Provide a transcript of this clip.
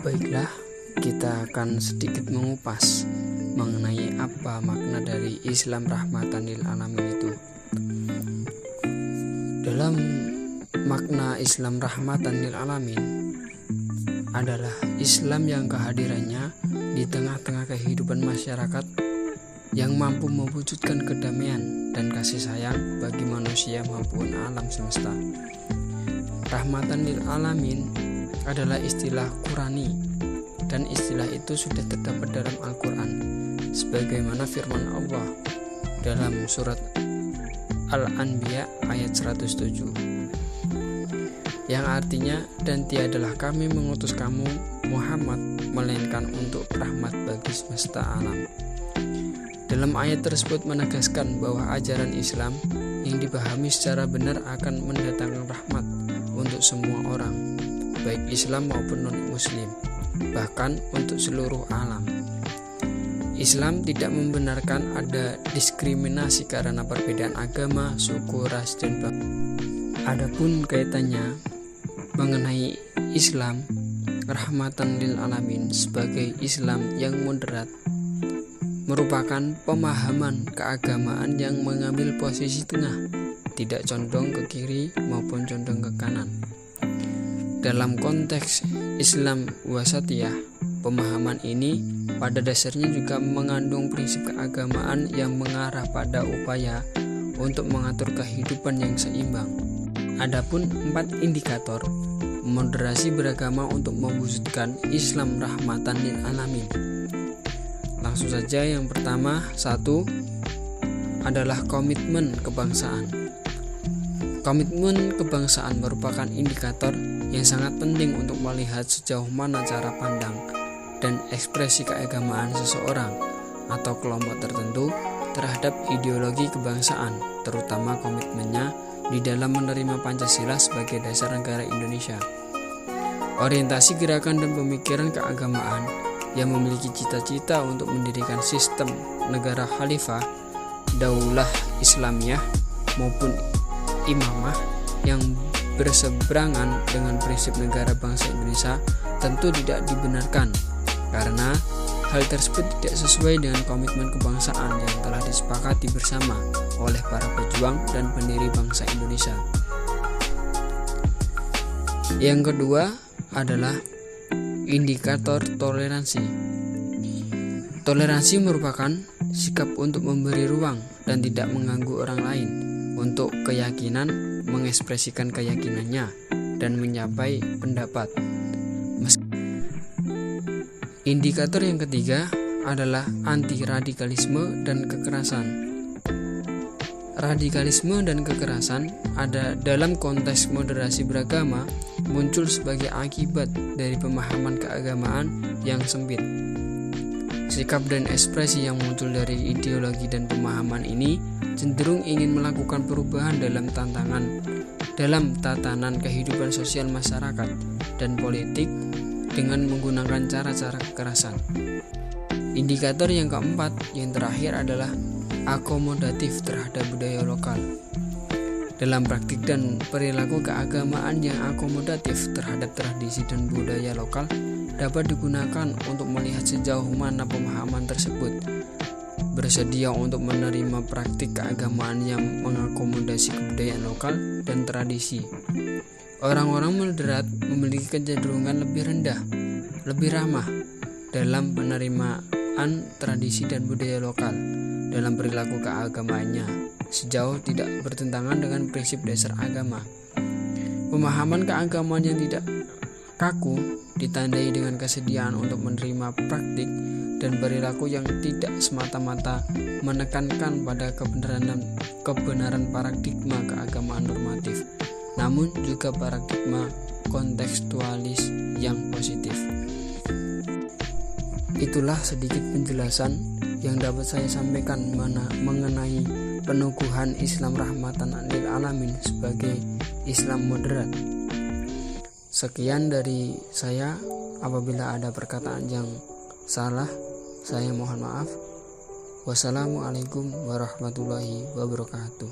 Baiklah, kita akan sedikit mengupas mengenai apa makna dari Islam rahmatan lil alamin itu. Dalam makna Islam rahmatan lil alamin adalah Islam yang kehadirannya di tengah-tengah kehidupan masyarakat yang mampu mewujudkan kedamaian dan kasih sayang bagi manusia maupun alam semesta. Rahmatan lil alamin adalah istilah Qurani, dan istilah itu sudah terdapat dalam Al-Quran sebagaimana firman Allah dalam surat Al-Anbiya ayat 107 yang artinya, dan tiadalah kami mengutus kamu Muhammad melainkan untuk rahmat bagi semesta alam. Dalam ayat tersebut menegaskan bahwa ajaran Islam yang dipahami secara benar akan mendatangkan rahmat untuk semua orang, baik Islam maupun non-Muslim, bahkan untuk seluruh alam. Islam tidak membenarkan ada diskriminasi karena perbedaan agama, suku, ras, dan bangsa. Adapun kaitannya mengenai Islam rahmatan lil alamin sebagai Islam yang moderat merupakan pemahaman keagamaan yang mengambil posisi tengah, tidak condong ke kiri maupun condong ke kanan. Dalam konteks Islam wasatiyah, pemahaman ini pada dasarnya juga mengandung prinsip keagamaan yang mengarah pada upaya untuk mengatur kehidupan yang seimbang. Adapun 4 indikator moderasi beragama untuk mewujudkan Islam rahmatan lil alamin. Langsung saja, yang pertama, 1 adalah komitmen kebangsaan. Komitmen kebangsaan merupakan indikator yang sangat penting untuk melihat sejauh mana cara pandang dan ekspresi keagamaan seseorang atau kelompok tertentu terhadap ideologi kebangsaan, terutama komitmennya di dalam menerima Pancasila sebagai dasar negara Indonesia. Orientasi gerakan dan pemikiran keagamaan yang memiliki cita-cita untuk mendirikan sistem negara khalifah, daulah Islamiyah maupun imamah yang berseberangan dengan prinsip negara bangsa Indonesia tentu tidak dibenarkan, karena hal tersebut tidak sesuai dengan komitmen kebangsaan yang telah disepakati bersama oleh para pejuang dan pendiri bangsa Indonesia. Yang kedua adalah indikator toleransi. Toleransi merupakan sikap untuk memberi ruang dan tidak mengganggu orang lain untuk keyakinan, mengekspresikan keyakinannya, dan menyampaikan pendapat. Indikator yang ketiga adalah anti-radikalisme dan kekerasan. Radikalisme dan kekerasan ada dalam konteks moderasi beragama muncul sebagai akibat dari pemahaman keagamaan yang sempit. Sikap dan ekspresi yang muncul dari ideologi dan pemahaman ini cenderung ingin melakukan perubahan dalam tatanan kehidupan sosial masyarakat dan politik dengan menggunakan cara-cara kekerasan. Indikator yang keempat, yang terakhir adalah akomodatif terhadap budaya lokal. Dalam praktik dan perilaku keagamaan yang akomodatif terhadap tradisi dan budaya lokal dapat digunakan untuk melihat sejauh mana pemahaman tersebut bersedia untuk menerima praktik keagamaan yang mengakomodasi kebudayaan lokal dan tradisi. Orang-orang moderat memiliki kecenderungan lebih rendah, lebih ramah dalam penerimaan tradisi dan budaya lokal dalam perilaku keagamaannya, sejauh tidak bertentangan dengan prinsip dasar agama. Pemahaman keagamaan yang tidak kaku ditandai dengan kesediaan untuk menerima praktik dan perilaku yang tidak semata-mata menekankan pada kebenaran paradigma keagamaan normatif, namun juga paradigma kontekstualis yang positif. Itulah sedikit penjelasan yang dapat saya sampaikan mengenai peneguhan Islam rahmatan lil alamin sebagai Islam moderat. Sekian dari saya. Apabila ada perkataan yang salah, saya mohon maaf. Wassalamualaikum warahmatullahi wabarakatuh.